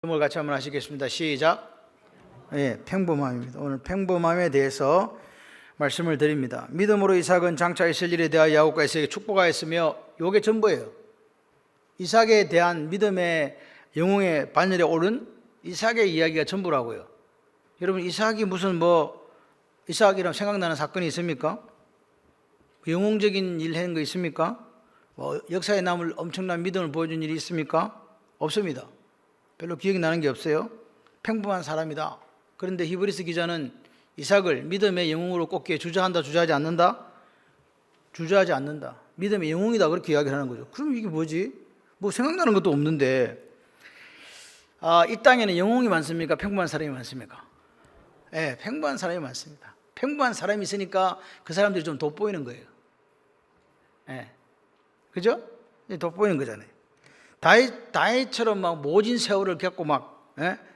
오늘 같이 한번 하시겠습니다. 시작. 평범함입니다. 오늘 평범함에 대해서 말씀을 드립니다. 믿음으로 이삭은 장차 있을 일에 대하여 야곱과 에서에게 축복하였으며 이게 전부예요. 이삭에 대한 믿음의 영웅의 반열에 오른 이삭의 이야기가 전부라고요. 여러분, 이삭이 무슨 이삭이라면 생각나는 사건이 있습니까? 영웅적인 일 하는 거 있습니까? 역사에 남을 엄청난 믿음을 보여준 일이 있습니까? 없습니다. 별로 기억이 나는 게 없어요. 평범한 사람이다. 그런데 히브리서 기자는 이삭을 믿음의 영웅으로 꼽기에 주저한다, 주저하지 않는다? 주저하지 않는다. 믿음의 영웅이다, 그렇게 이야기를 하는 거죠. 그럼 이게 뭐지? 생각나는 것도 없는데. 이 땅에는 영웅이 많습니까? 평범한 사람이 많습니까? 평범한 사람이 많습니다. 평범한 사람이 있으니까 그 사람들이 좀 돋보이는 거예요. 그죠? 돋보이는 거잖아요. 다윗처럼 모진 세월을 겪고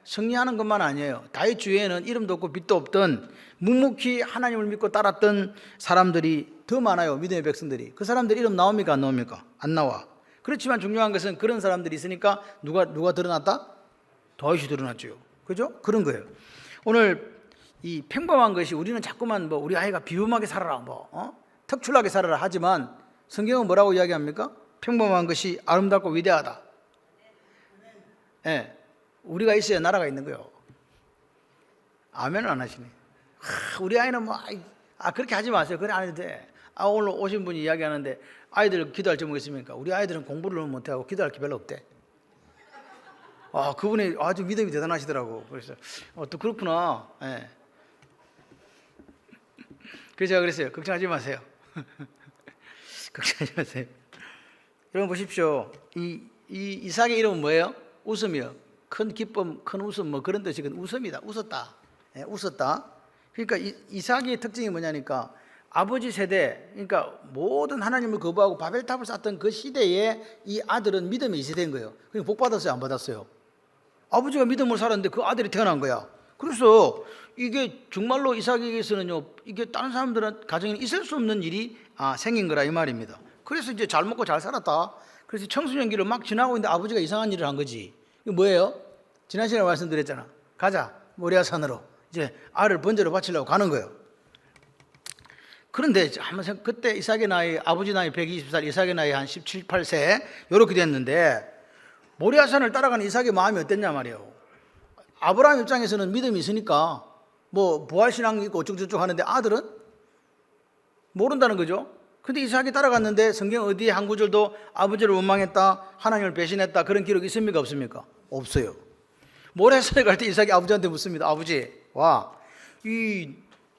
승리하는 것만 아니에요. 다윗 주위에는 이름도 없고 빛도 없던 묵묵히 하나님을 믿고 따랐던 사람들이 더 많아요. 믿음의 백성들이. 그 사람들 이름 나옵니까? 안 나옵니까? 안 나와. 그렇지만 중요한 것은 그런 사람들이 있으니까 누가 드러났다? 다윗이 드러났죠. 그죠? 그런 거예요. 오늘 이 평범한 것이 우리는 자꾸만 우리 아이가 비범하게 살아라, 특출나게 살아라 하지만 성경은 뭐라고 이야기합니까? 평범한 것이 아름답고 위대하다. 우리가 있어야 나라가 있는 거예요. 아멘을 안 하시네. 우리 아이는 그렇게 하지 마세요. 그래 안 해도 돼. 오늘 오신 분이 이야기하는데 아이들 기도할 제목이 있습니까? 우리 아이들은 공부를 너무 못하고 기도할 게 별로 없대. 그분이 아주 믿음이 대단하시더라고. 그래서 또 그렇구나. 그래서 제가 그랬어요. 걱정하지 마세요. 걱정하지 마세요. 여러분 보십시오. 이삭의 이름은 뭐예요? 웃음이요. 큰 기쁨, 큰 웃음, 그런 뜻이거든. 웃음이다. 웃었다. 웃었다. 그러니까 이삭의 특징이 뭐냐니까 아버지 세대, 그러니까 모든 하나님을 거부하고 바벨탑을 쌓던 그 시대에 이 아들은 믿음이 세대인 거예요. 그러니까 복 받았어요, 안 받았어요? 아버지가 믿음으로 살았는데 그 아들이 태어난 거야. 그래서 이게 정말로 이삭에게서는요, 이게 다른 사람들은 가정에 있을 수 없는 일이 생긴 거라 이 말입니다. 그래서 이제 잘 먹고 잘 살았다. 그래서 청소년기를 막 지나고 있는데 아버지가 이상한 일을 한 거지. 이게 뭐예요? 지난 시간에 말씀드렸잖아. 가자, 모리아산으로. 이제 알을 번제로 바치려고 가는 거예요. 그런데 그때 이삭의 나이, 아버지 나이 120살, 이삭의 나이 한 17, 18세 이렇게 됐는데 모리아산을 따라가는 이삭의 마음이 어땠냐 말이에요. 아브라함 입장에서는 믿음이 있으니까 부활신앙이 있고 어쩌고저쩌고 하는데 아들은 모른다는 거죠. 근데 이삭이 따라갔는데 성경 어디에 한 구절도 아버지를 원망했다, 하나님을 배신했다 그런 기록이 있습니까? 없습니까? 없어요. 모래산에 갈 때 이삭이 아버지한테 묻습니다. 아버지,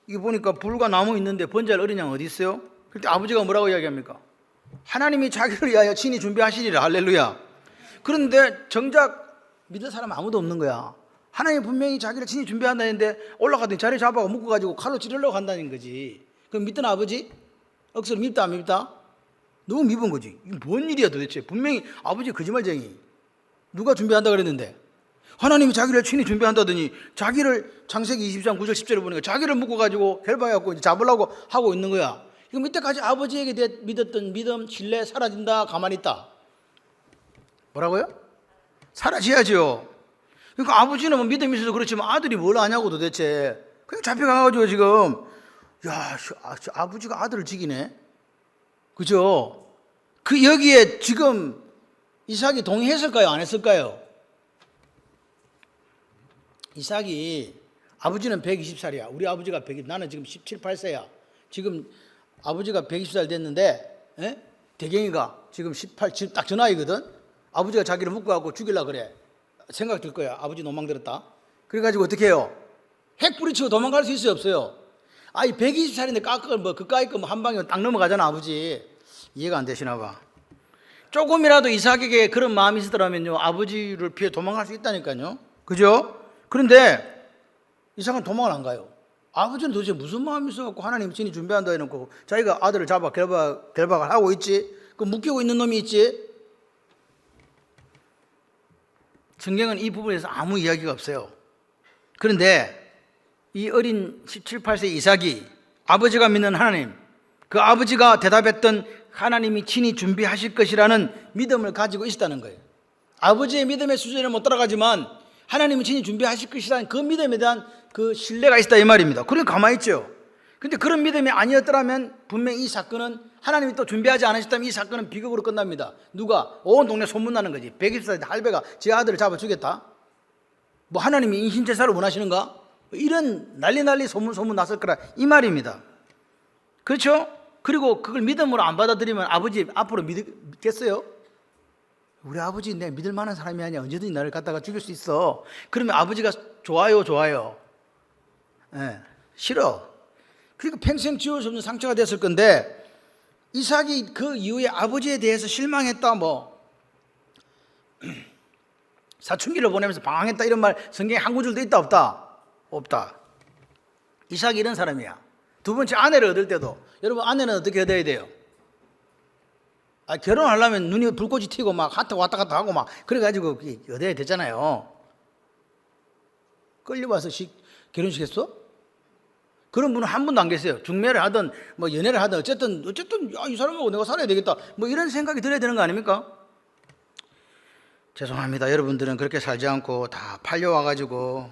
이거 보니까 불과 나무 있는데 번제할 어린 양 어디 있어요? 그때 아버지가 뭐라고 이야기합니까? 하나님이 자기를 위하여 친히 준비하시리라. 할렐루야. 그런데 정작 믿을 사람 아무도 없는 거야. 하나님 분명히 자기를 친히 준비한다는데 올라가더니 자리 잡아서 묶어가지고 칼로 찌르려고 한다는 거지. 그럼 믿던 아버지? 억수로 밉다 안 밉다? 너무 밉은 거지. 이게 뭔 일이야 도대체. 분명히 아버지 거짓말쟁이. 누가 준비한다 그랬는데 하나님이 자기를 친히 준비한다더니 자기를 창세기 20장 9절 10절에 보니까 자기를 묶어가지고 결박해갖고 잡으려고 하고 있는 거야. 이거 밑에까지 아버지에게 믿었던 믿음, 신뢰 사라진다, 가만히 있다. 뭐라고요? 사라져야죠. 그러니까 아버지는 믿음이 있어서 그렇지만 아들이 뭘 아냐고 도대체. 그냥 잡혀가가지고 지금 아버지가 아들을 죽이네. 그죠? 여기에 지금 이삭이 동의했을까요? 안 했을까요? 이삭이 아버지는 120살이야. 우리 아버지가 120, 나는 지금 17, 8세야. 지금 아버지가 120살 됐는데 대경이가 지금 18, 지금 딱 저 나이거든. 아버지가 자기를 묶어갖고 죽이려고 그래. 생각 들 거야. 아버지 노망 들었다. 그래가지고 어떻게 해요? 핵 뿌리치고 도망갈 수 있어요? 없어요? 120살인데 그까이 거 한 방에 딱 넘어가잖아, 아버지. 이해가 안 되시나 봐. 조금이라도 이삭에게 그런 마음이 있었더라면요, 아버지를 피해 도망갈 수 있다니까요. 그죠? 그런데 이삭은 도망을 안 가요. 아버지는 도대체 무슨 마음이 있어갖고 하나님 친히 준비한다 해놓고 자기가 아들을 잡아 결박을 하고 있지? 묶이고 있는 놈이 있지? 성경은 이 부분에서 아무 이야기가 없어요. 그런데 이 어린 17, 8세 이삭이 아버지가 믿는 하나님, 그 아버지가 대답했던 하나님이 친히 준비하실 것이라는 믿음을 가지고 있었다는 거예요. 아버지의 믿음의 수준을 못 따라가지만 하나님은 친히 준비하실 것이라는 그 믿음에 대한 그 신뢰가 있다 이 말입니다. 그러니까 가만히 있죠. 근데 그런 믿음이 아니었더라면 분명히 이 사건은 하나님이 또 준비하지 않으셨다면 이 사건은 비극으로 끝납니다. 누가? 온 동네 소문나는 거지. 120살 할배가 제 아들을 잡아 주겠다. 뭐 하나님이 인신제사를 원하시는가? 이런 난리 소문 났을 거라 이 말입니다. 그렇죠? 그리고 그걸 믿음으로 안 받아들이면 아버지 앞으로 믿겠어요? 우리 아버지 내 믿을 만한 사람이 아니야. 언제든지 나를 갖다가 죽일 수 있어. 그러면 아버지가 좋아요. 싫어. 그러니까 평생 지울 수 없는 상처가 됐을 건데 이삭이 그 이후에 아버지에 대해서 실망했다 뭐 사춘기를 보내면서 방황했다 이런 말 성경에 한 구절도 있다 없다? 없다. 이삭이 이런 사람이야. 두 번째 아내를 얻을 때도 여러분 아내는 어떻게 얻어야 돼요? 결혼하려면 눈이 불꽃이 튀고 막 하트 왔다 갔다 하고 막 그래가지고 얻어야 되잖아요. 끌려와서 결혼식 했어? 그런 분은 한 분도 안 계세요. 중매를 하든 뭐 연애를 하든 어쨌든 이 사람하고 내가 살아야 되겠다 뭐 이런 생각이 들어야 되는 거 아닙니까? 죄송합니다. 여러분들은 그렇게 살지 않고 다 팔려와가지고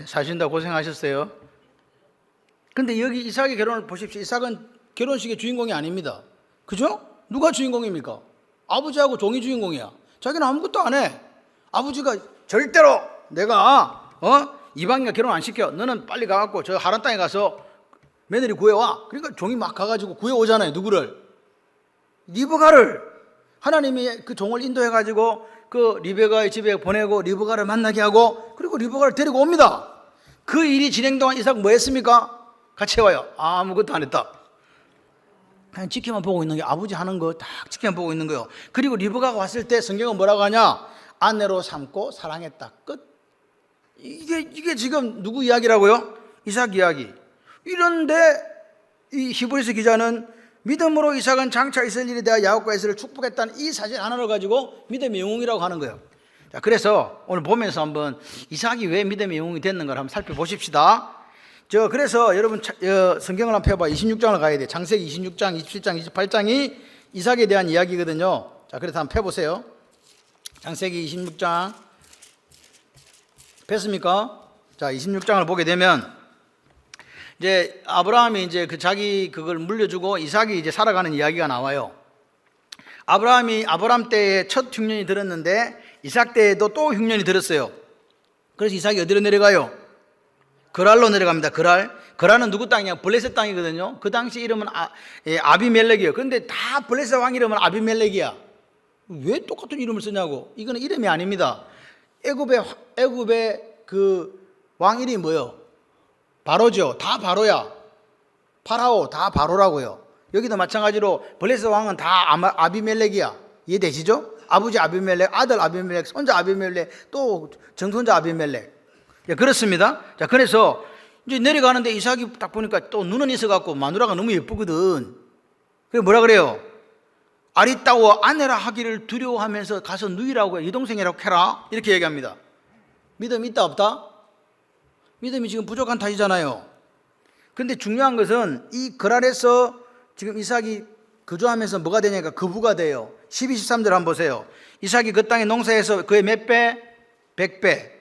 사신다 고생하셨어요. 근데 여기 이삭의 결혼을 보십시오. 이삭은 결혼식의 주인공이 아닙니다. 그죠? 누가 주인공입니까? 아버지하고 종이 주인공이야. 자기는 아무것도 안 해. 아버지가 절대로 내가 이방인과 결혼 안 시켜. 너는 빨리 가갖고 저 하란 땅에 가서 며느리 구해와. 그러니까 종이 막 가가지고 구해오잖아요. 누구를? 리브가를. 하나님이 그 종을 인도해가지고 그 리베가의 집에 보내고 리브가를 만나게 하고 그리고 리브가를 데리고 옵니다. 그 일이 진행 동안 이삭 뭐 했습니까? 같이 와요. 아무것도 안 했다. 그냥 지켜만 보고 있는 게 아버지 하는 거 딱 지켜만 보고 있는 거예요. 그리고 리브가가 왔을 때 성경은 뭐라고 하냐? 아내로 삼고 사랑했다. 끝. 이게 지금 누구 이야기라고요? 이삭 이야기. 이런데 이 히브리서 기자는 믿음으로 이삭은 장차 있을 일에 대하여 야곱과 에서를 축복했다는 이 사실 하나를 가지고 믿음의 영웅이라고 하는 거예요. 자, 그래서 오늘 보면서 한번 이삭이 왜 믿음의 영웅이 됐는가를 한번 살펴보십시다. 그래서 여러분 성경을 한번 펴봐. 26장을 가야 돼. 창세기 26장, 27장, 28장이 이삭에 대한 이야기거든요. 자, 그래서 한번 펴보세요. 창세기 26장 폈습니까? 자, 26장을 보게 되면 이제 아브라함이 이제 자기 그걸 물려주고 이삭이 이제 살아가는 이야기가 나와요. 아브라함 때에 첫 흉년이 들었는데 이삭 때에도 또 흉년이 들었어요. 그래서 이삭이 어디로 내려가요? 그랄로 내려갑니다. 그랄은 누구 땅이야? 블레셋 땅이거든요. 그 당시 이름은 아비멜렉이에요. 그런데 다 블레셋 왕 이름은 아비멜렉이야. 왜 똑같은 이름을 쓰냐고. 이거는 이름이 아닙니다. 애굽의 그 왕 이름이 뭐예요? 바로죠. 다 바로야. 파라오 다 바로라고요. 여기도 마찬가지로 블레셋 왕은 다 아비멜렉이야. 이해되시죠? 아버지 아비멜렉, 아들 아비멜렉, 손자 아비멜렉, 또 정손자 아비멜렉. 예, 그렇습니다. 자, 그래서 이제 내려가는데 이삭이 딱 보니까 또 눈은 있어갖고 마누라가 너무 예쁘거든. 그래 뭐라 그래요? 아리따워 아내라 하기를 두려워하면서 가서 누이라고 해. 여동생이라고 해라. 이렇게 얘기합니다. 믿음 있다 없다? 믿음이 지금 부족한 탓이잖아요. 그런데 중요한 것은 이 그랄에서 지금 이삭이 거주하면서 뭐가 되냐니까 거부가 돼요. 12, 13절 한번 보세요. 이삭이 그 땅에 농사해서 그의 몇 배? 100배.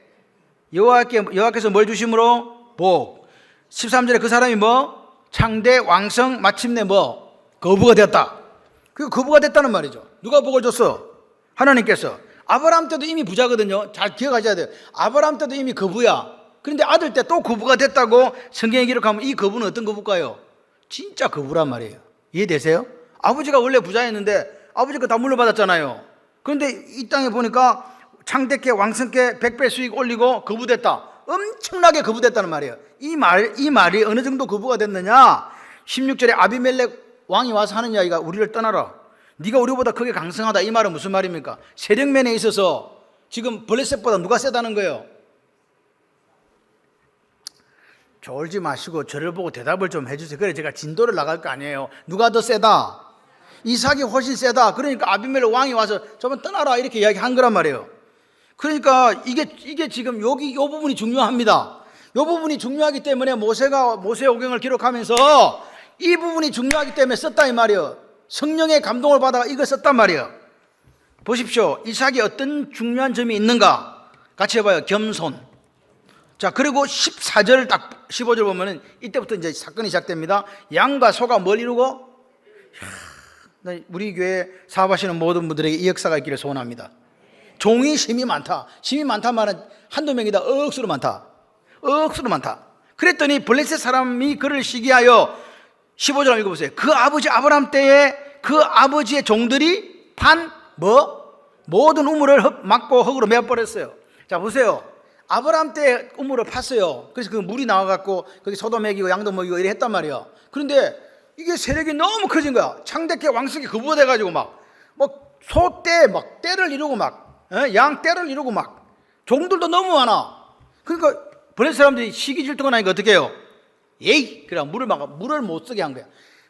여호와께서 뭘 주심으로? 복. 13절에 그 사람이 뭐? 창대, 왕성, 마침내 뭐? 거부가 되었다. 그 거부가 됐다는 말이죠. 누가 복을 줬어? 하나님께서. 아브라함 때도 이미 부자거든요. 잘 기억하셔야 돼요. 아브라함 때도 이미 거부야. 그런데 아들 때 또 거부가 됐다고 성경에 기록하면 이 거부는 어떤 거부일까요? 진짜 거부란 말이에요. 이해되세요? 아버지가 원래 부자였는데 아버지가 다 물려받았잖아요. 그런데 이 땅에 보니까 창대케 왕성케 100배 수익 올리고 거부됐다. 엄청나게 거부됐다는 말이에요. 이 말이 어느 정도 거부가 됐느냐? 16절에 아비멜렉 왕이 와서 하는 이야기가 우리를 떠나라. 네가 우리보다 크게 강성하다. 이 말은 무슨 말입니까? 세력면에 있어서 지금 블레셋보다 누가 세다는 거예요? 졸지 마시고 저를 보고 대답을 좀 해주세요. 그래 제가 진도를 나갈 거 아니에요. 누가 더 세다? 이삭이 훨씬 세다. 그러니까 아비멜렉 왕이 와서 저번 떠나라 이렇게 이야기한 거란 말이에요. 그러니까 이게 지금 여기 이 부분이 중요합니다. 이 부분이 중요하기 때문에 모세의 오경을 기록하면서 이 부분이 중요하기 때문에 썼다 이 말이에요. 성령의 감동을 받아 이걸 썼단 말이에요. 보십시오. 이삭이 어떤 중요한 점이 있는가? 같이 해봐요. 겸손. 자, 그리고 14절 딱 15절 보면은 이때부터 이제 사건이 시작됩니다. 양과 소가 뭘 이루고? 우리 교회 사업하시는 모든 분들에게 이 역사가 있기를 소원합니다. 종이 힘이 많다. 힘이 많다 말은 한두 명이다. 억수로 많다. 억수로 많다. 그랬더니 블레셋 사람이 그를 시기하여 15절 읽어보세요. 그 아버지 아브라함 때에 그 아버지의 종들이 판 모든 우물을 막고 흙으로 메어버렸어요. 자, 보세요. 아브라함 때 우물을 팠어요. 그래서 그 물이 나와갖고 거기 소도 먹이고 양도 먹이고 이래 했단 말이에요. 그런데 이게 세력이 너무 커진 거야. 창대케 왕성이 거부돼가지고 막 소떼 막 떼를 이루고 막 양 떼를 이루고 막 종들도 너무 많아. 그러니까 블레셋 사람들이 시기 질투가 나니까 어떻게 해요? 예이! 그래 물을 못 쓰게 한 거야.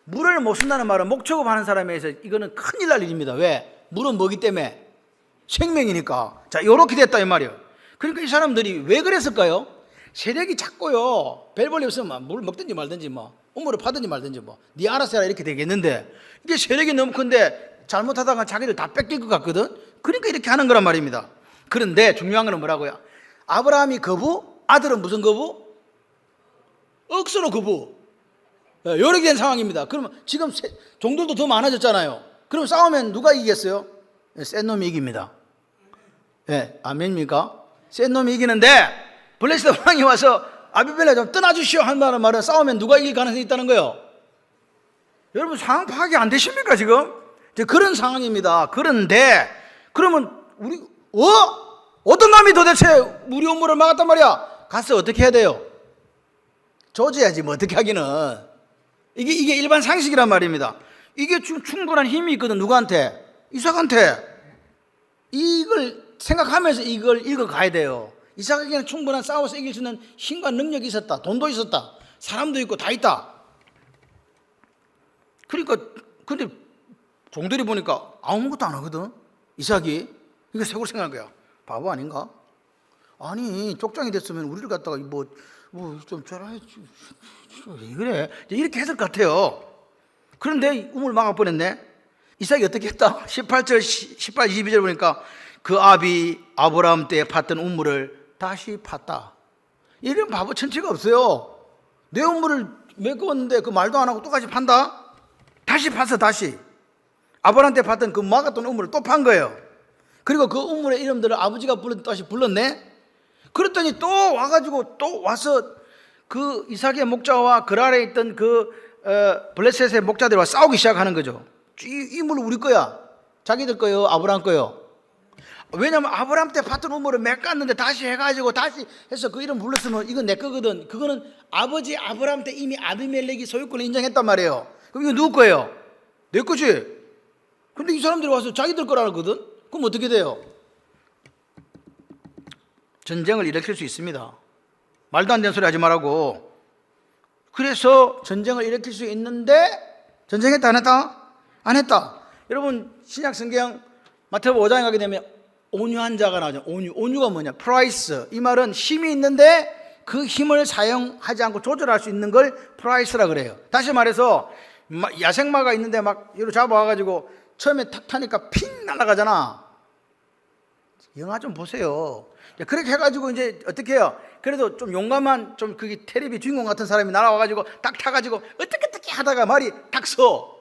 물을 못 쓴다는 말은 목축업하는 사람에서 이거는 큰일 날 일입니다. 왜? 물은 뭐기 때문에? 생명이니까. 자, 요렇게 됐다 이 말이에요. 그러니까 이 사람들이 왜 그랬을까요? 세력이 작고요. 별 볼일 없으면 물 먹든지 말든지 우물을 파든지 말든지 네 알아서 해라 이렇게 되겠는데, 이게 세력이 너무 큰데 잘못하다가 자기들 다 뺏길 것 같거든. 그러니까 이렇게 하는 거란 말입니다. 그런데 중요한 건 뭐라고요? 아브라함이 거부, 아들은 무슨 거부? 억수로 거부. 이렇게 된 상황입니다. 그러면 지금 종들도 더 많아졌잖아요. 그럼 싸우면 누가 이기겠어요? 센 놈이 이깁니다. 아멘입니까? 센 놈이 이기는데 블레셋 왕이 와서 아비멜렉 좀 떠나주시오 한다는 말은 싸우면 누가 이길 가능성이 있다는 거예요. 여러분 상황 파악이 안 되십니까 지금? 그런 상황입니다. 그런데 그러면 우리 어떤 놈이 도대체 우리 우물을 막았단 말이야? 가서 어떻게 해야 돼요? 조져야지 뭐 어떻게 하기는. 이게 일반 상식이란 말입니다. 이게 충분한 힘이 있거든. 누구한테? 이삭한테. 이걸 생각하면서 이걸 읽어가야 돼요. 이삭에게는 충분한 싸워서 이길 수 있는 힘과 능력이 있었다. 돈도 있었다. 사람도 있고 다 있다. 그러니까 근데 종들이 보니까 아무것도 안 하거든. 이삭이. 이거 세골 생각한 거야. 바보 아닌가? 아니 족장이 됐으면 우리를 갖다가 좀 잘해. 왜 그래? 이렇게 했을 것 같아요. 그런데 우물 막아버렸네. 이삭이 어떻게 했다? 18, 22절 보니까 그 아비 아브라함 때 팠던 우물을 다시 팠다. 이런 바보 천치가 없어요. 내 우물을 메꿨는데 그 말도 안 하고 똑같이 판다? 다시 팠어. 다시 아브라함 때 팠던 그 막았던 우물을 또 판 거예요. 그리고 그 우물의 이름들을 아버지가 다시 불렀네. 그랬더니 또 와가지고 또 와서 그 이삭의 목자와 그 아래에 있던 그 블레셋의 목자들과 싸우기 시작하는 거죠. 이 물 우리 거야. 자기들 거요. 아브라함 거요. 왜냐면 아브라함 때 팠던 우물을 메꿨는데 다시 해가지고 다시 해서 그 이름 불렀으면 이건 내 거거든. 그거는 아버지 아브라함 때 이미 아비멜렉이 소유권을 인정했단 말이에요. 그럼 이거 누구 거예요? 내 거지. 근데 이 사람들이 와서 자기들 거라거든. 그럼 어떻게 돼요? 전쟁을 일으킬 수 있습니다. 말도 안 되는 소리 하지 말라고. 그래서 전쟁을 일으킬 수 있는데 전쟁했다 안 했다? 안 했다. 여러분 신약 성경 마태복음 5장에 가게 되면 온유한 자가 나오죠. 온유가 뭐냐? 프라이스. 이 말은 힘이 있는데 그 힘을 사용하지 않고 조절할 수 있는 걸 프라이스라 그래요. 다시 말해서 야생마가 있는데 막 이로 잡아와가지고 처음에 탁 타니까 핑 날아가잖아. 영화 좀 보세요. 그렇게 해가지고 이제 어떻게 해요? 그래도 좀 용감한 좀 그게 텔레비 주인공 같은 사람이 날아와가지고 딱 타가지고 어떻게 하다가 말이 딱 서.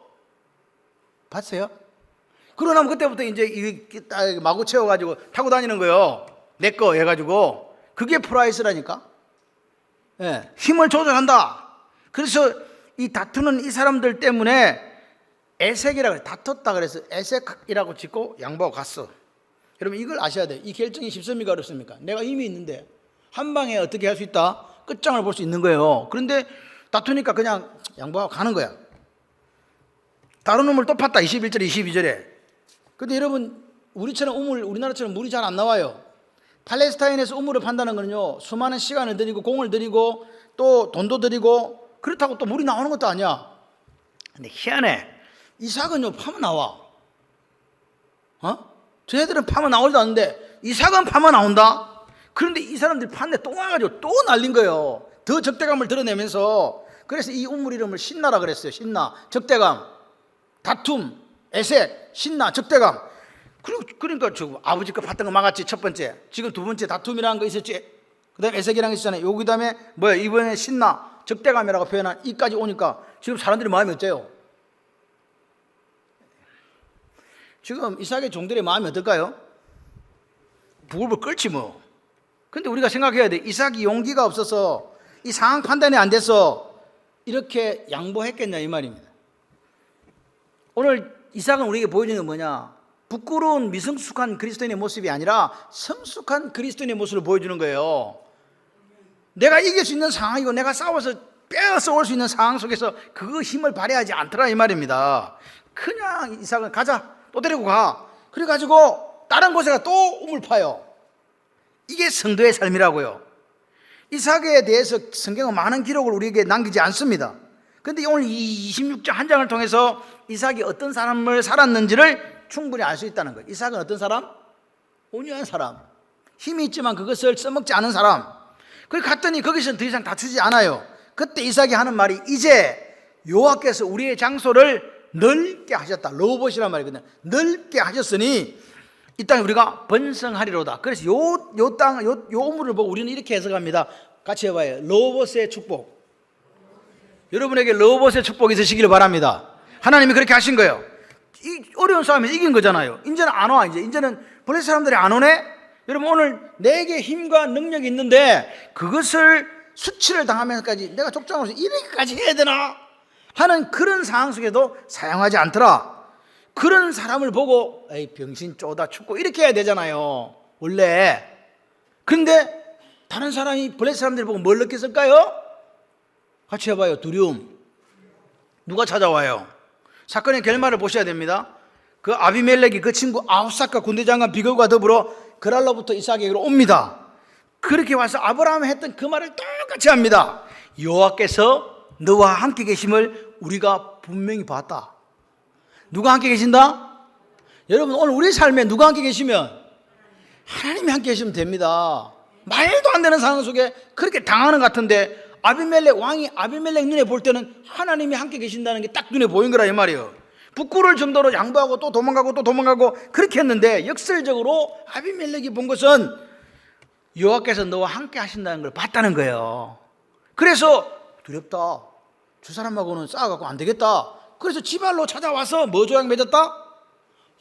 봤어요? 그러고 나면 그때부터 이제 마구 채워가지고 타고 다니는 거예요. 내 거 해가지고. 그게 프라이스라니까. 힘을 조절한다. 그래서 이 다투는 이 사람들 때문에 에색이라고 그래. 다퉜다 그래서 에색이라고 짓고 양보하고 갔어. 여러분 이걸 아셔야 돼요. 이 결정이 쉽습니까 어렵습니까? 내가 힘이 있는데 한 방에 어떻게 할 수 있다? 끝장을 볼 수 있는 거예요. 그런데 다투니까 그냥 양보하고 가는 거야. 다른 우물 또 팠다. 21절에 22절에. 근데 여러분 우리나라처럼 물이 잘 안 나와요. 팔레스타인에서 우물을 판다는 거는요 수많은 시간을 들이고 공을 들이고 또 돈도 들이고 그렇다고 또 물이 나오는 것도 아니야. 근데 희한해. 이삭은요 파면 나와. 쟤네들은 파면 나오지도 않는데 이삭은 파면 나온다. 그런데 이 사람들이 팠는데 또 와가지고 또 날린 거예요. 더 적대감을 드러내면서. 그래서 이 우물 이름을 신나라 그랬어요. 신나. 적대감, 다툼, 에색, 신나, 적대감. 그러니까 저 아버지가 봤던 거 막았지. 첫 번째. 지금 두 번째 다툼이라는 거 있었지. 그다음에 에색이라는 거 있었잖아요. 여기 그다음에 뭐야, 이번에 신나 적대감이라고 표현한 이까지 오니까 지금 사람들이 마음이 어때요? 지금 이삭의 종들의 마음이 어떨까요? 부글부글 끓지 뭐. 근데 우리가 생각해야 돼. 이삭이 용기가 없어서 이 상황 판단이 안 돼서 이렇게 양보했겠냐 이 말입니다. 오늘 이삭은 우리에게 보여주는 건 뭐냐? 부끄러운 미성숙한 그리스도인의 모습이 아니라 성숙한 그리스도인의 모습을 보여주는 거예요. 내가 이길 수 있는 상황이고 내가 싸워서 빼앗아 올 수 있는 상황 속에서 그 힘을 발휘하지 않더라 이 말입니다. 그냥 이삭은 가자, 또 데리고 가. 그래가지고 다른 곳에가 또 우물 파요. 이게 성도의 삶이라고요. 이삭에 대해서 성경은 많은 기록을 우리에게 남기지 않습니다. 그런데 오늘 이 26장 한 장을 통해서 이삭이 어떤 사람을 살았는지를 충분히 알 수 있다는 거예요. 이삭은 어떤 사람? 온유한 사람, 힘이 있지만 그것을 써먹지 않은 사람. 그걸 갔더니 거기서는 더 이상 다투지 않아요. 그때 이삭이 하는 말이, 이제 여호와께서 우리의 장소를 넓게 하셨다. 로봇이란 말이거든요. 넓게 하셨으니 이 땅에 우리가 번성하리로다. 그래서 요 우물을 보고 우리는 이렇게 해석합니다. 같이 해봐요. 로봇의 축복. 여러분에게 로봇의 축복이 있으시기를 바랍니다. 하나님이 그렇게 하신 거예요. 이 어려운 싸움에서 이긴 거잖아요. 이제는 안 와. 이제는 블레셋 사람들이 안 오네. 여러분, 오늘 내게 힘과 능력이 있는데 그것을 수치를 당하면서까지 내가 족장으로서 이렇게까지 해야 되나 하는 그런 상황 속에도 사용하지 않더라. 그런 사람을 보고 에이 병신 쪼다 죽고 이렇게 해야 되잖아요 원래. 근데 다른 사람이 블레셋 사람들이 보고 뭘 느꼈을까요? 같이 해봐요. 두려움. 누가 찾아와요? 사건의 결말을 보셔야 됩니다. 그 아비멜렉이 그 친구 아우삭과 군대장관 비걸과 더불어 그랄로부터 이삭에게로 옵니다. 그렇게 와서 아브라함이 했던 그 말을 똑같이 합니다. 여호와께서 너와 함께 계심을 우리가 분명히 봤다. 누가 함께 계신다? 여러분, 오늘 우리 삶에 누가 함께 계시면 하나님이 함께 계시면 됩니다. 말도 안 되는 상황 속에 그렇게 당하는 것 같은데 왕이 아비멜렉 눈에 볼 때는 하나님이 함께 계신다는 게 딱 눈에 보인 거라 이 말이에요. 부끄러울 정도로 양보하고 또 도망가고 그렇게 했는데 역설적으로 아비멜렉이 본 것은 여호와께서 너와 함께 하신다는 걸 봤다는 거예요. 그래서 두렵다. 저 사람하고는 싸워갖고 안 되겠다. 그래서 지발로 찾아와서 뭐 조약 맺었다?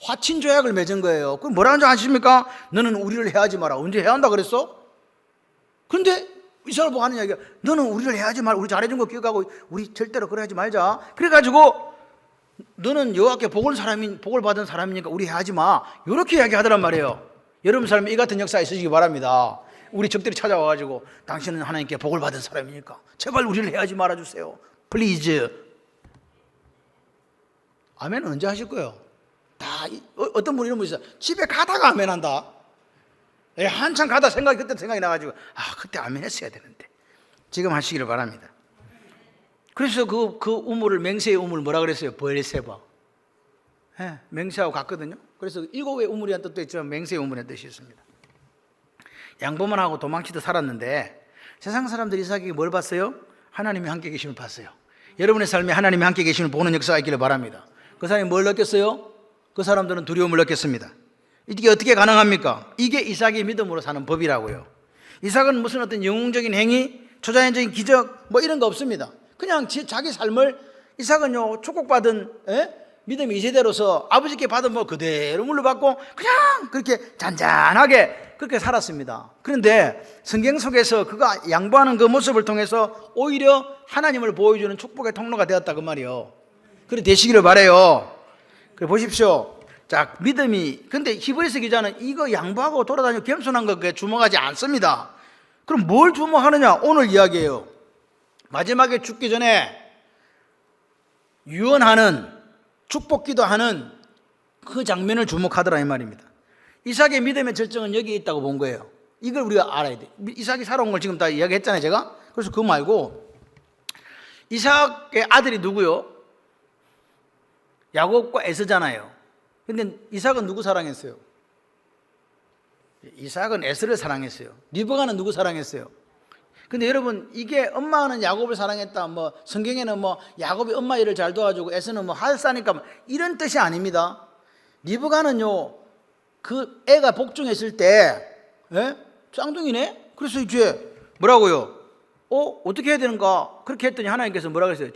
화친 조약을 맺은 거예요. 그럼 뭐라는 줄 아십니까? 너는 우리를 해하지 마라. 언제 해한다 그랬어? 그런데 이 사람 보고 하는 이야기가, 너는 우리를 해하지 마라. 우리 잘해준 거 기억하고 우리 절대로 그래 하지 말자. 그래가지고 너는 여호와께 복을 받은 사람이니까 우리 해하지 마. 이렇게 이야기하더란 말이에요. 여러분 삶에 이 같은 역사 있으시기 바랍니다. 우리 적들이 찾아와가지고 당신은 하나님께 복을 받은 사람이니까 제발 우리를 해하지 말아주세요. 플리즈. 아멘 언제 하실 거예요? 어떤 분이 이런 분 있어요. 집에 가다가 아멘 한다. 한참 가다 그때 생각이 나가지고 그때 아멘 했어야 되는데 지금 하시기를 바랍니다. 그래서 그 우물을, 맹세의 우물 뭐라 그랬어요? 브엘세바. 맹세하고 갔거든요. 그래서 7개의 우물이란 뜻도 있지만 맹세의 우물의 뜻이 있습니다. 양보만 하고 도망치듯 살았는데 세상 사람들이 이삭에게 뭘 봤어요? 하나님이 함께 계심을 봤어요. 여러분의 삶에 하나님이 함께 계심을 보는 역사가 있기를 바랍니다. 그 사람이 뭘 느꼈어요? 그 사람들은 두려움을 느꼈습니다. 이게 어떻게 가능합니까? 이게 이삭의 믿음으로 사는 법이라고요. 이삭은 무슨 어떤 영웅적인 행위, 초자연적인 기적 뭐 이런 거 없습니다. 그냥 자기 삶을, 이삭은요 축복받은 믿음이 이세대로서 아버지께 받은 뭐 그대로 물려받고 그냥 그렇게 잔잔하게 그렇게 살았습니다. 그런데 성경 속에서 그가 양보하는 그 모습을 통해서 오히려 하나님을 보여주는 축복의 통로가 되었다 그 말이요. 그래 되시기를 바라요. 그래 보십시오. 자, 믿음이, 근데 히브리서 기자는 이거 양보하고 돌아다니고 겸손한 것에 주목하지 않습니다. 그럼 뭘 주목하느냐? 오늘 이야기예요. 마지막에 죽기 전에 유언하는, 축복 기도하는 그 장면을 주목하더라 이 말입니다. 이삭의 믿음의 절정은 여기에 있다고 본 거예요. 이걸 우리가 알아야 돼. 이삭이 살아온 걸 지금 다 이야기했잖아요 제가. 그래서 그거 말고 이삭의 아들이 누구요? 야곱과 에서잖아요. 근데 이삭은 누구 사랑했어요? 이삭은 에서를 사랑했어요. 리브가는 누구 사랑했어요? 근데 여러분, 이게 엄마는 야곱을 사랑했다, 뭐 성경에는 뭐 야곱이 엄마 일을 잘 도와주고 에서는 뭐 할사니까 이런 뜻이 아닙니다. 리브가는요 그 애가 복종했을 때, 예? 쌍둥이네? 그래서 이제 뭐라고요? 어떻게 해야 되는가? 그렇게 했더니 하나님께서 뭐라고 했어요?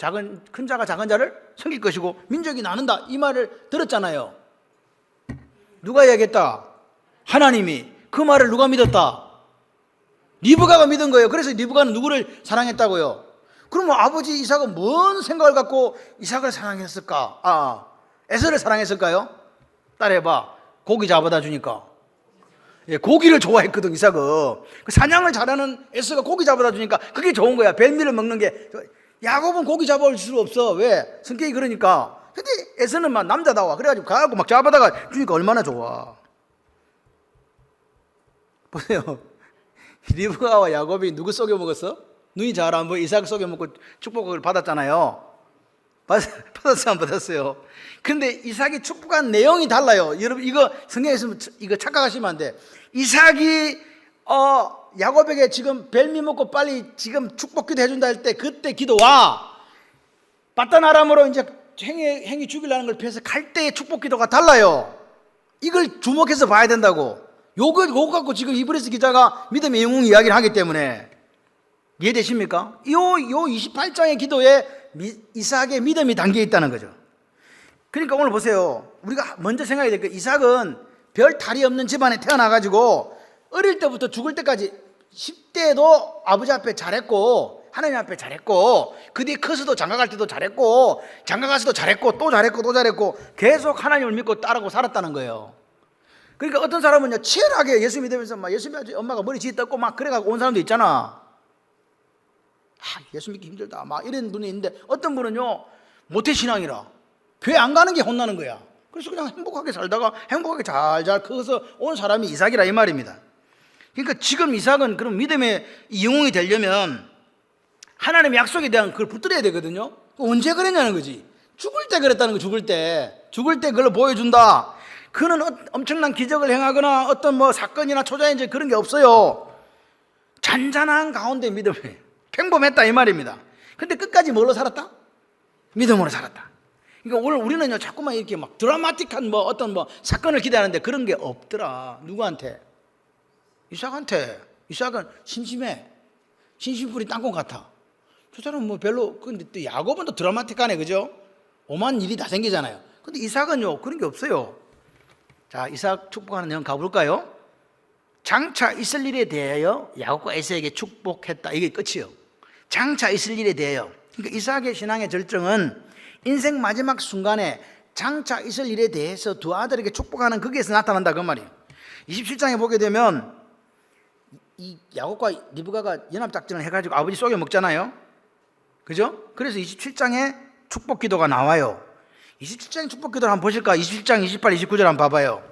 큰 자가 작은 자를 섬길 것이고 민족이 나눈다. 이 말을 들었잖아요. 누가 이야기했다? 하나님이. 그 말을 누가 믿었다? 리브가가 믿은 거예요. 그래서 리브가는 누구를 사랑했다고요? 그러면 아버지 이삭은 뭔 생각을 갖고 이삭을 사랑했을까? 에서를 사랑했을까요? 따라해봐. 고기 잡아다 주니까. 예, 고기를 좋아했거든, 이삭은. 그 사냥을 잘하는 에서가 고기 잡아다 주니까 그게 좋은 거야. 벨미를 먹는 게. 야곱은 고기 잡아올 수 없어. 왜? 성격이 그러니까. 근데 에서는 막 남자다워. 그래가지고 가고 막 잡아다가 주니까 얼마나 좋아. 보세요. 리브가와 야곱이 누구 속여 먹었어? 눈이 잘 안 보여 이삭 속여 먹고 축복을 받았잖아요. 받았어요, 안 받았어요? 근데 이삭이 축복한 내용이 달라요. 여러분 이거 성경에 있으면 이거 착각하시면 안 돼. 이삭이 야곱에게 지금 벨미 먹고 빨리 지금 축복기도 해준다 할 때 그때 기도와 바단 아람으로 이제 행위 죽이려는 걸 피해서 갈 때의 축복기도가 달라요. 이걸 주목해서 봐야 된다고. 요거 갖고 지금 이브리스 기자가 믿음의 영웅 이야기를 하기 때문에 이해되십니까? 요 28장의 기도에 이삭의 믿음이 담겨 있다는 거죠. 그러니까 오늘 보세요. 우리가 먼저 생각해야 될 게 이삭은 별 탈이 없는 집안에 태어나가지고 어릴 때부터 죽을 때까지 10대에도 아버지 앞에 잘했고 하나님 앞에 잘했고 그 뒤에 커서도 장가갈 때도 잘했고 장가가서도 잘했고 또 잘했고 또 잘했고 계속 하나님을 믿고 따르고 살았다는 거예요. 그러니까 어떤 사람은요 치열하게 예수 믿으면서 막 예수 믿어 엄마가 머리 쥐었고 막 그래가지고 온 사람도 있잖아. 예수 믿기 힘들다 막 이런 분이 있는데 어떤 분은요 모태신앙이라 교회 안 가는 게 혼나는 거야. 그래서 그냥 행복하게 살다가 행복하게 잘 커서 온 사람이 이삭이라 이 말입니다. 그러니까 지금 이삭은 그런 믿음의 영웅이 되려면 하나님의 약속에 대한 그걸 붙들어야 되거든요. 언제 그랬냐는 거지. 죽을 때 그랬다는 거. 죽을 때 그걸 보여준다. 그는 엄청난 기적을 행하거나 어떤 뭐 사건이나 초자연적 그런 게 없어요. 잔잔한 가운데 믿음이 평범했다 이 말입니다. 근데 끝까지 뭘로 살았다? 믿음으로 살았다. 그러니까 오늘 우리는요 자꾸만 이렇게 막 드라마틱한 뭐 어떤 뭐 사건을 기대하는데 그런 게 없더라. 누구한테? 이삭한테. 이삭은 심심해. 심심풀이 땅콩 같아. 저 사람은 뭐 별로. 근데 또 야곱은 또 드라마틱하네, 그죠? 오만 일이 다 생기잖아요. 근데 이삭은요 그런 게 없어요. 자, 이삭 축복하는 내용 가볼까요? 장차 있을 일에 대하여 야곱과 에서에게 축복했다. 이게 끝이에요. 장차 있을 일에 대하여. 그러니까 이삭의 신앙의 절정은 인생 마지막 순간에 장차 있을 일에 대해서 두 아들에게 축복하는 거기에서 나타난다 그 말이에요. 27장에 보게 되면 이 야곱과 리브가가 연합작전을 해가지고 아버지 속여 먹잖아요. 그죠? 그래서 27장에 축복 기도가 나와요. 27장의 축복 기도를 한번 보실까? 27장 28, 29절 한번 봐봐요.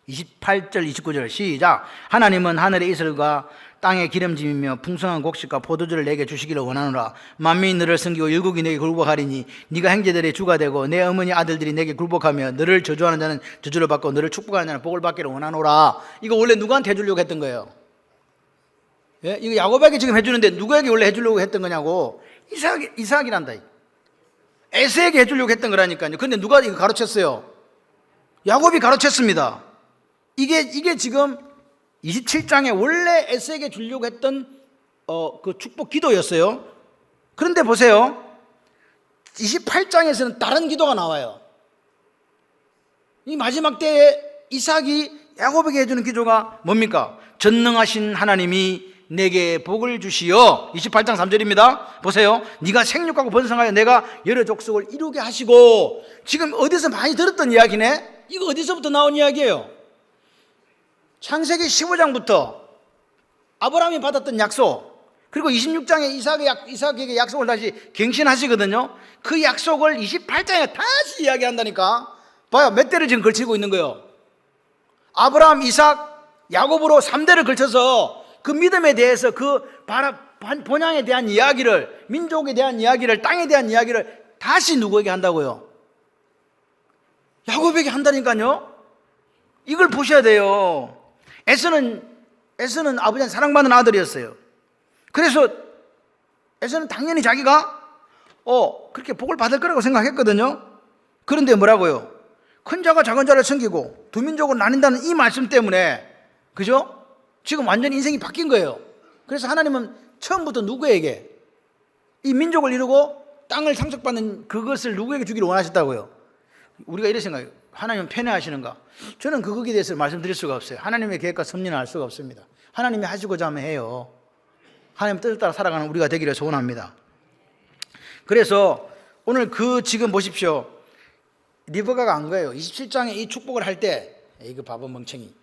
28절 29절 시작. 하나님은 하늘의 이슬과 땅의 기름짐이며 풍성한 곡식과 포도주를 내게 주시기를 원하노라. 만민이 너를 섬기고 열국이 내게 굴복하리니 네가 형제들의 주가 되고 내 어머니 아들들이 내게 굴복하며 너를 저주하는 자는 저주를 받고 너를 축복하는 자는 복을 받기를 원하노라. 이거 원래 누구한테 해주려고 했던 거예요? 예? 이거 야곱에게 지금 해주는데 누구에게 원래 해주려고 했던 거냐고. 이삭이란다. 에서에게 해주려고 했던 거라니까요. 근데 누가 이거 가르쳤어요? 야곱이 가르쳤습니다. 이게 지금 27장에 원래 에서에게 주려고 했던 그 축복 기도였어요. 그런데 보세요. 28장에서는 다른 기도가 나와요. 이 마지막 때에 이삭이 야곱에게 해주는 기도가 뭡니까? 전능하신 하나님이 내게 복을 주시어. 28장 3절입니다. 보세요. 네가 생육하고 번성하여 내가 여러 족속을 이루게 하시고. 지금 어디서 많이 들었던 이야기네. 이거 어디서부터 나온 이야기예요? 창세기 15장부터 아브라함이 받았던 약속, 그리고 26장에 이삭에게 약속을 다시 갱신하시거든요. 그 약속을 28장에 다시 이야기한다니까. 봐요. 몇 대를 지금 걸치고 있는 거예요. 아브라함, 이삭, 야곱으로 3대를 걸쳐서 그 믿음에 대해서 그 본향에 대한 이야기를, 민족에 대한 이야기를, 땅에 대한 이야기를 다시 누구에게 한다고요? 야곱에게 한다니까요. 이걸 보셔야 돼요. 에서는 아버지한테 사랑받는 아들이었어요. 그래서 에서는 당연히 자기가 그렇게 복을 받을 거라고 생각했거든요. 그런데 뭐라고요? 큰 자가 작은 자를 섬기고 두 민족을 나뉜다는 이 말씀 때문에, 그죠? 지금 완전 인생이 바뀐 거예요. 그래서 하나님은 처음부터 누구에게 이 민족을 이루고 땅을 상속받는 그것을 누구에게 주기를 원하셨다고요? 우리가 이렇게 생각해요. 하나님은 편애하시는가? 저는 그거에 대해서 말씀드릴 수가 없어요. 하나님의 계획과 섭리는 알 수가 없습니다. 하나님이 하시고자 하면 해요. 하나님 뜻을 따라 살아가는 우리가 되기를 소원합니다. 그래서 오늘 지금 보십시오. 리브가가 안 거예요. 27장에 이 축복을 할 때, 이거 바보 멍청이.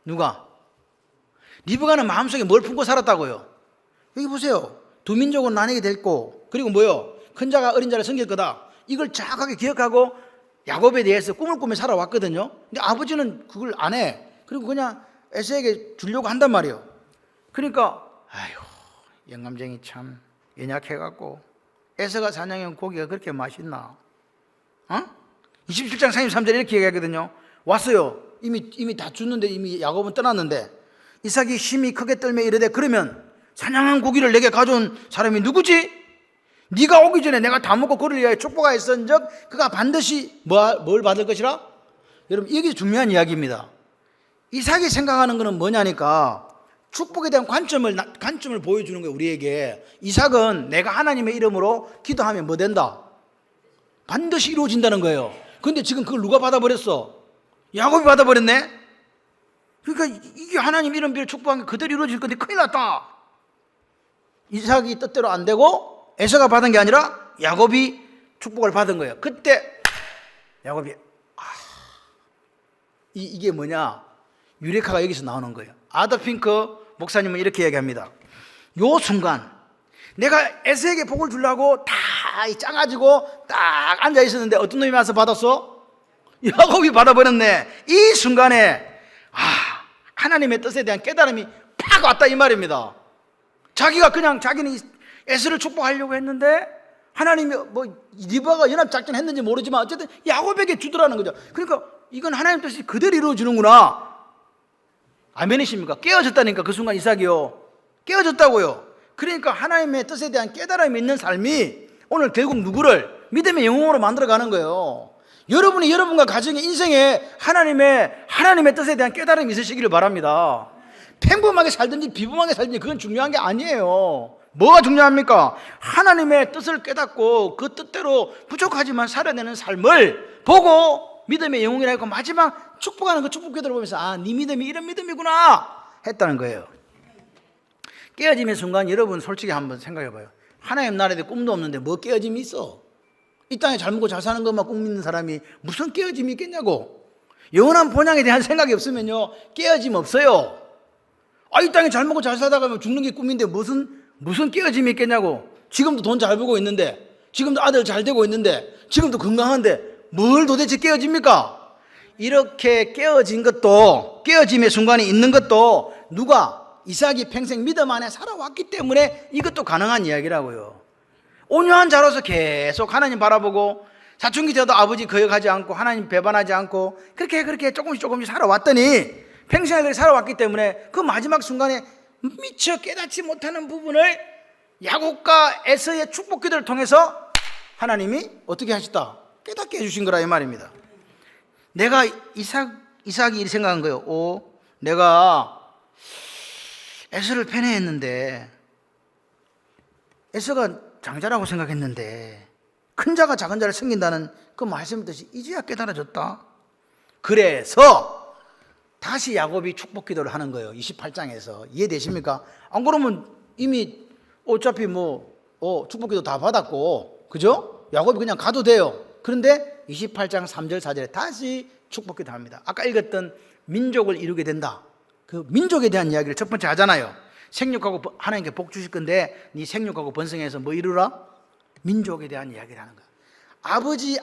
누가? 리브가는 마음속에 뭘 품고 살았다고요? 여기 보세요. 두 민족은 나뉘게 됐고, 그리고 뭐요? 큰 자가 어린 자를 섬길 거다. 이걸 정확하게 기억하고 야곱에 대해서 꿈을 꾸며 살아왔거든요. 근데 아버지는 그걸 안 해. 그리고 그냥 에서에게 주려고 한단 말이에요. 그러니까 아휴, 영감쟁이 참 연약해갖고 에서가 사냥한 고기가 그렇게 맛있나? 27장 33절에 이렇게 얘기하거든요. 왔어요. 이미 다 죽는데, 이미 야곱은 떠났는데 이삭이 심히 크게 떨며 이르되, 그러면 사냥한 고기를 내게 가져온 사람이 누구지? 네가 오기 전에 내가 다 먹고 그를 위하여 축복하였은즉 그가 반드시 뭘 받을 것이라? 여러분, 이게 중요한 이야기입니다. 이삭이 생각하는 것은 뭐냐니까 축복에 대한 관점을 보여주는 거예요. 우리에게 이삭은 내가 하나님의 이름으로 기도하면 뭐 된다? 반드시 이루어진다는 거예요. 그런데 지금 그걸 누가 받아버렸어? 야곱이 받아버렸네. 그러니까 이게 하나님 이름 빌어 축복한 게 그대로 이루어질 건데 큰일 났다. 이삭이 뜻대로 안 되고 에서가 받은 게 아니라 야곱이 축복을 받은 거예요. 그때 야곱이 이게 뭐냐? 유레카가 여기서 나오는 거예요. 아더 핑크 목사님은 이렇게 얘기합니다. 요 순간 내가 에서에게 복을 주려고 다 짜가지고 딱 앉아 있었는데 어떤 놈이 와서 받았어? 야곱이 받아버렸네. 이 순간에 하나님의 뜻에 대한 깨달음이 팍 왔다 이 말입니다. 자기는 에서를 축복하려고 했는데 하나님이 리브가가 연합작전 했는지 모르지만 어쨌든 야곱에게 주더라는 거죠. 그러니까 이건 하나님 뜻이 그대로 이루어지는구나. 아멘이십니까? 깨어졌다니까. 그 순간 이삭이요, 깨어졌다고요. 그러니까 하나님의 뜻에 대한 깨달음이 있는 삶이 오늘 결국 누구를 믿음의 영웅으로 만들어가는 거예요. 여러분이 여러분과 가정의 인생에 하나님의 뜻에 대한 깨달음이 있으시기를 바랍니다. 평범하게 살든지 비범하게 살든지 그건 중요한 게 아니에요. 뭐가 중요합니까? 하나님의 뜻을 깨닫고 그 뜻대로 부족하지만 살아내는 삶을 보고 믿음의 영웅이라고 마지막 축복하는 그 축복 기도를 보면서 네 믿음이 이런 믿음이구나 했다는 거예요. 깨어짐의 순간 여러분 솔직히 한번 생각해봐요. 하나님 나라에 꿈도 없는데 뭐 깨어짐이 있어? 이 땅에 잘 먹고 잘 사는 것만 꿈 믿는 사람이 무슨 깨어짐이 있겠냐고. 영원한 본향에 대한 생각이 없으면요 깨어짐 없어요. 이 땅에 잘 먹고 잘 살다가 죽는 게 꿈인데 무슨 깨어짐이 있겠냐고. 지금도 돈 잘 벌고 있는데, 지금도 아들 잘 되고 있는데, 지금도 건강한데 뭘 도대체 깨어집니까? 이렇게 깨어짐의 순간이 있는 것도 이삭이 평생 믿음 안에 살아왔기 때문에 이것도 가능한 이야기라고요. 온유한 자로서 계속 하나님 바라보고 사춘기 때도 아버지 거역하지 않고 하나님 배반하지 않고 그렇게 조금씩 살아왔더니 평생을 그렇게 살아왔기 때문에 그 마지막 순간에 미처 깨닫지 못하는 부분을 야곱과 에서의 축복 기도를 통해서 하나님이 어떻게 하셨다? 깨닫게 해주신 거라 이 말입니다. 내가 이삭이 이렇게 생각한 거예요. 내가 에서를 편애했는데, 에서가 장자라고 생각했는데 큰 자가 작은 자를 섬긴다는 그 말씀의 뜻이 이제야 깨달아졌다. 그래서 다시 야곱이 축복 기도를 하는 거예요. 28장에서 이해되십니까? 안 그러면 이미 어차피 축복 기도 다 받았고, 그죠? 야곱이 그냥 가도 돼요. 그런데 28장 3절 4절에 다시 축복 기도 합니다. 아까 읽었던 민족을 이루게 된다, 그 민족에 대한 이야기를 첫 번째 하잖아요. 생육하고 하나님께 복 주실 건데 네 생육하고 번성해서 뭐 이루라? 민족에 대한 이야기를 하는 거야. 아버지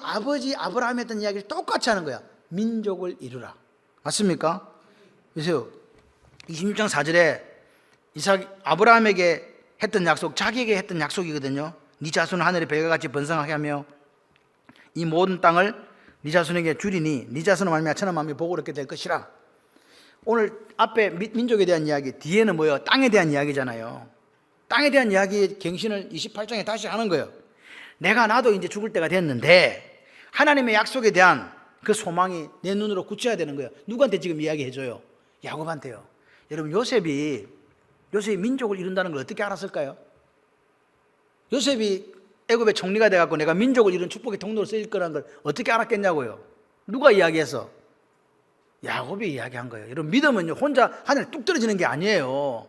아브라함이 했던 이야기를 똑같이 하는 거야. 민족을 이루라. 맞습니까? 보세요. 26장 4절에 아브라함에게 했던 약속, 자기에게 했던 약속이거든요. 네 자손을 하늘의 별과 같이 번성하게 하며 이 모든 땅을 네 자손에게 주리니 네 자손을 말미암아 천한 만민이 복을 얻게 될 것이라. 오늘 앞에 민족에 대한 이야기, 뒤에는 뭐예요? 땅에 대한 이야기잖아요. 땅에 대한 이야기의 갱신을 28장에 다시 하는 거예요. 나도 이제 죽을 때가 됐는데 하나님의 약속에 대한 그 소망이 내 눈으로 굳혀야 되는 거예요. 누구한테 지금 이야기해줘요? 야곱한테요. 여러분, 요셉이 민족을 이룬다는 걸 어떻게 알았을까요? 요셉이 애굽의 총리가 돼갖고 내가 민족을 이룬 축복의 통로로 쓰일 거라는 걸 어떻게 알았겠냐고요? 누가 이야기해서? 야곱이 이야기한 거예요. 여러분, 믿음은요, 혼자 하늘에 뚝 떨어지는 게 아니에요.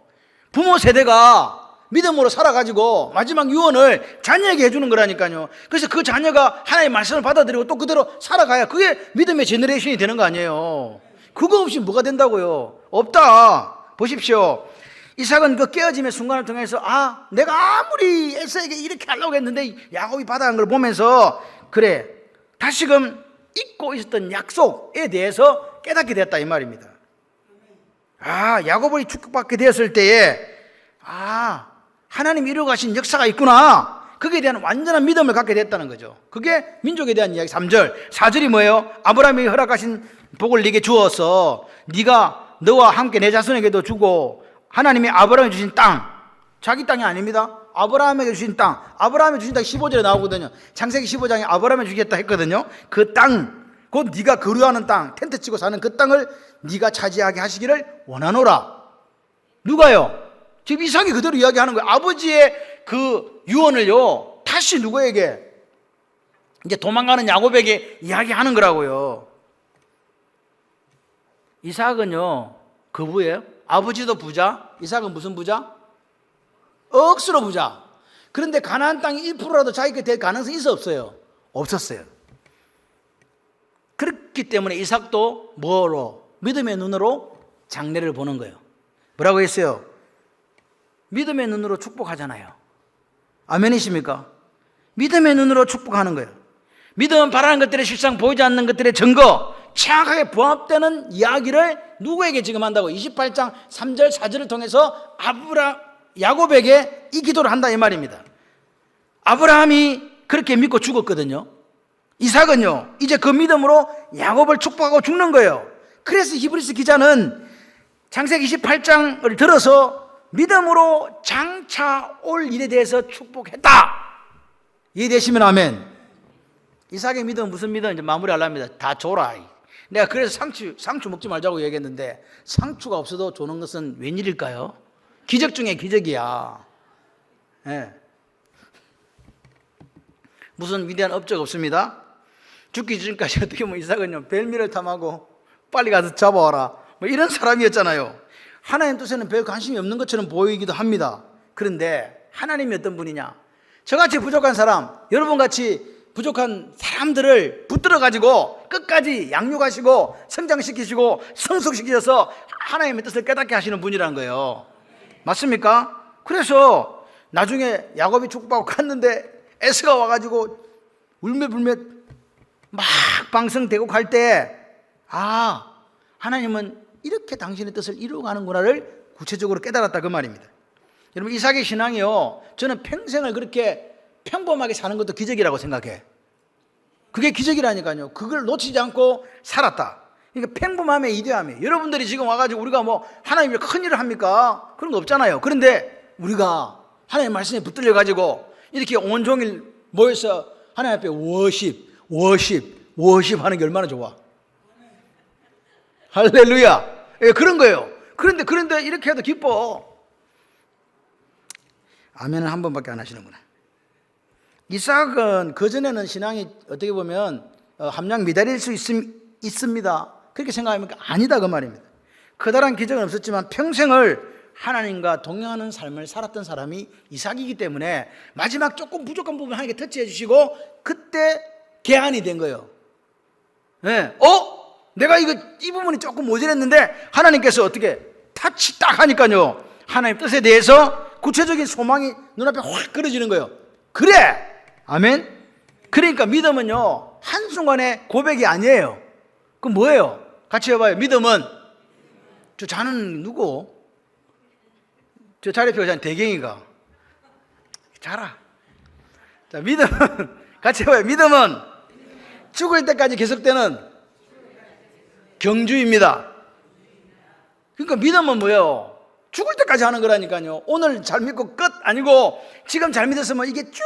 부모 세대가 믿음으로 살아가지고 마지막 유언을 자녀에게 해주는 거라니까요. 그래서 그 자녀가 하나님의 말씀을 받아들이고 또 그대로 살아가야 그게 믿음의 제너레이션이 되는 거 아니에요. 그거 없이 뭐가 된다고요? 없다. 보십시오. 이삭은 그 깨어짐의 순간을 통해서 내가 아무리 에서에게 이렇게 하려고 했는데 야곱이 받아간 걸 보면서 그래, 다시금 잊고 있었던 약속에 대해서 깨닫게 됐다 이 말입니다. 야곱이 축복받게 되었을 때에 하나님이 이루어 가신 역사가 있구나. 거기에 대한 완전한 믿음을 갖게 됐다는 거죠. 그게 민족에 대한 이야기. 3절 4절이 뭐예요? 아브라함이 허락하신 복을 네게 주어서 네가 너와 함께 내 자손에게도 주고 하나님이 아브라함에 주신 땅, 자기 땅이 아닙니다. 아브라함에게 주신 땅, 아브라함에 주신 땅이 15절에 나오거든요. 창세기 15장에 아브라함에 주겠다 했거든요. 그 땅, 곧 네가 거류하는 땅, 텐트 치고 사는 그 땅을 네가 차지하게 하시기를 원하노라. 누가요? 지금 이삭이 그대로 이야기하는 거예요. 아버지의 그 유언을요, 다시 누구에게? 이제 도망가는 야곱에게 이야기하는 거라고요. 이삭은요, 거부예요. 아버지도 부자, 이삭은 무슨 부자? 억수로 부자. 그런데 가나안 땅이 1%라도 자기가 될 가능성이 있어 없어요? 없었어요. 그렇기 때문에 이삭도 뭐로? 믿음의 눈으로 장래를 보는 거예요. 뭐라고 했어요? 믿음의 눈으로 축복하잖아요. 아멘이십니까? 믿음의 눈으로 축복하는 거예요. 믿음은 바라는 것들의 실상, 보이지 않는 것들의 증거, 정확하게 부합되는 이야기를 누구에게 지금 한다고? 28장 3절 4절을 통해서 야곱에게 이 기도를 한다 이 말입니다. 아브라함이 그렇게 믿고 죽었거든요. 이삭은요, 이제 그 믿음으로 야곱을 축복하고 죽는 거예요. 그래서 히브리서 기자는 창세기 28장을 들어서 믿음으로 장차 올 일에 대해서 축복했다. 이해되시면 아멘. 이삭의 믿음은 무슨 믿음? 이제 마무리하려합니다. 다 줘라. 내가 그래서 상추 먹지 말자고 얘기했는데 상추가 없어도 주는 것은 웬일일까요? 기적 중에 기적이야. 네. 무슨 위대한 업적 없습니다. 죽기 전까지 어떻게 보면 이삭은요, 벨미를 탐하고 빨리 가서 잡아와라, 뭐 이런 사람이었잖아요. 하나님 뜻에는 별 관심이 없는 것처럼 보이기도 합니다. 그런데 하나님이 어떤 분이냐? 저같이 부족한 사람, 여러분같이 부족한 사람들을 붙들어 가지고 끝까지 양육하시고 성장시키시고 성숙시키셔서 하나님의 뜻을 깨닫게 하시는 분이라는 거예요. 맞습니까? 그래서 나중에 야곱이 축복받고 갔는데 에서가 와가지고 울며불며 막 방성되고 갈 때 하나님은 이렇게 당신의 뜻을 이루어가는구나를 구체적으로 깨달았다 그 말입니다. 여러분, 이삭의 신앙이요, 저는 평생을 그렇게 평범하게 사는 것도 기적이라고 생각해. 그게 기적이라니까요. 그걸 놓치지 않고 살았다. 그러니까 평범함의 이대함이에요. 여러분들이 지금 와가지고 우리가 뭐 하나님이 큰일을 합니까? 그런 거 없잖아요. 그런데 우리가 하나님의 말씀에 붙들려가지고 이렇게 온종일 모여서 하나님 앞에 워십 하는 게 얼마나 좋아. 할렐루야. 예, 그런 거예요. 그런데 이렇게 해도 기뻐. 아멘은 한 번밖에 안 하시는구나. 이삭은 그전에는 신앙이 어떻게 보면 함량 미달일 수 있습니다. 그렇게 생각합니까? 아니다 그 말입니다. 커다란 기적은 없었지만 평생을 하나님과 동행하는 삶을 살았던 사람이 이삭이기 때문에 마지막 조금 부족한 부분 하나님께 터치해 주시고 그때 개안이 된 거예요. 네. 내가 이 부분이 조금 모자랐는데 하나님께서 어떻게 타치 딱 하니까요, 하나님 뜻에 대해서 구체적인 소망이 눈앞에 확 그려지는 거예요. 그래! 아멘? 그러니까 믿음은요, 한순간의 고백이 아니에요. 그럼 뭐예요? 같이 해봐요. 믿음은, 저 자는 누구? 저 자리표가 자는 대경이가. 자라. 자, 믿음은, 같이 해봐요. 믿음은 죽을 때까지 계속되는 경주입니다. 그러니까 믿음은 뭐예요? 죽을 때까지 하는 거라니까요. 오늘 잘 믿고 끝 아니고 지금 잘 믿었으면 이게 쭉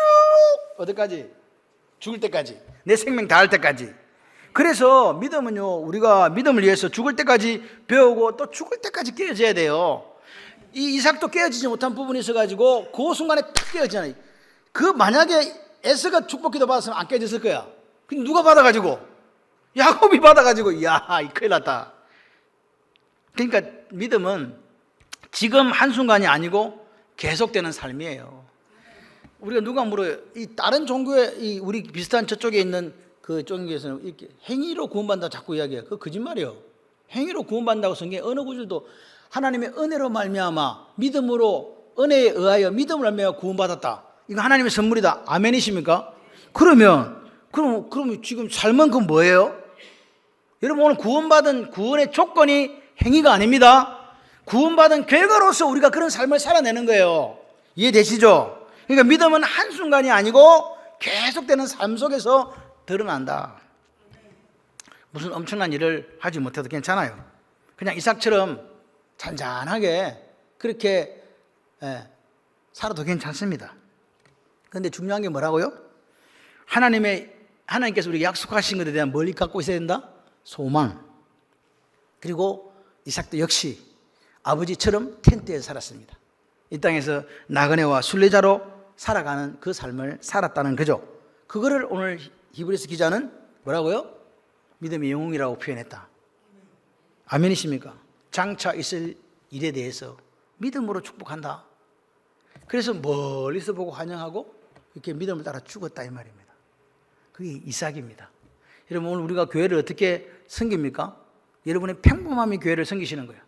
어디까지? 죽을 때까지, 내 생명 다할 때까지. 그래서 믿음은요, 우리가 믿음을 위해서 죽을 때까지 배우고 또 죽을 때까지 깨어져야 돼요. 이 이삭도 깨어지지 못한 부분이 있어가지고 그 순간에 탁 깨어지잖아요. 그 만약에 에서가 축복기도 받았으면 안 깨졌을 거야. 근데 누가 받아가지고? 야곱이 받아가지고, 야, 이 큰일 났다. 그러니까 믿음은 지금 한순간이 아니고 계속되는 삶이에요. 우리가 누가 물어요. 이 다른 종교에 이 우리 비슷한 저쪽에 있는 그 종교에서는 이렇게 행위로 구원받는다고 자꾸 이야기해요. 그거 거짓말이에요. 행위로 구원받는다고 성경에 어느 구절도 하나님의 은혜로 말미암아 믿음으로 은혜에 의하여 믿음을 말미암아 구원받았다. 이거 하나님의 선물이다. 아멘이십니까? 그러면 지금 삶은 그 뭐예요? 여러분 오늘 구원받은 구원의 조건이 행위가 아닙니다. 구원받은 결과로서 우리가 그런 삶을 살아내는 거예요. 이해되시죠? 그러니까 믿음은 한순간이 아니고 계속되는 삶 속에서 드러난다. 무슨 엄청난 일을 하지 못해도 괜찮아요. 그냥 이삭처럼 잔잔하게 그렇게 살아도 괜찮습니다. 그런데 중요한 게 뭐라고요? 하나님께서 우리가 약속하신 것에 대한 뭘 갖고 있어야 된다? 소망. 그리고 이삭도 역시 아버지처럼 텐트에 살았습니다. 이 땅에서 나그네와 순례자로 살아가는 그 삶을 살았다는 거죠. 그거를 오늘 히브리서 기자는 뭐라고요? 믿음의 영웅이라고 표현했다. 아멘이십니까? 장차 있을 일에 대해서 믿음으로 축복한다. 그래서 멀리서 보고 환영하고 이렇게 믿음을 따라 죽었다 이 말입니다. 그게 이삭입니다. 여러분 오늘 우리가 교회를 어떻게 섬깁니까? 여러분의 평범함이 교회를 섬기시는 거예요.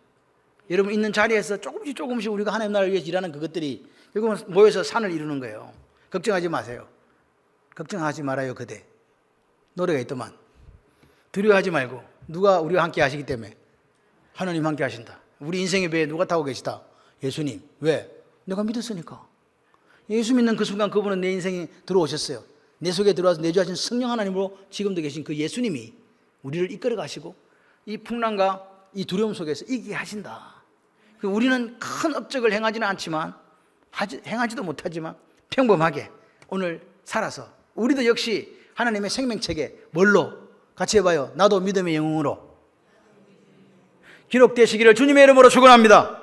여러분 있는 자리에서 조금씩 우리가 하나님 나라를 위해서 일하는 그것들이 결국은 모여서 산을 이루는 거예요. 걱정하지 마세요. 걱정하지 말아요 그대. 노래가 있더만. 두려워하지 말고 누가 우리와 함께 하시기 때문에 하나님 함께 하신다. 우리 인생의 배에 누가 타고 계시다? 예수님. 왜? 내가 믿었으니까. 예수 믿는 그 순간 그분은 내 인생에 들어오셨어요. 내 속에 들어와서 내주하신 성령 하나님으로 지금도 계신 그 예수님이 우리를 이끌어 가시고 이 풍랑과 이 두려움 속에서 이기게 하신다. 우리는 큰 업적을 행하지는 않지만 행하지도 못하지만 평범하게 오늘 살아서 우리도 역시 하나님의 생명책에 뭘로? 같이 해봐요. 나도 믿음의 영웅으로 기록되시기를 주님의 이름으로 축원합니다.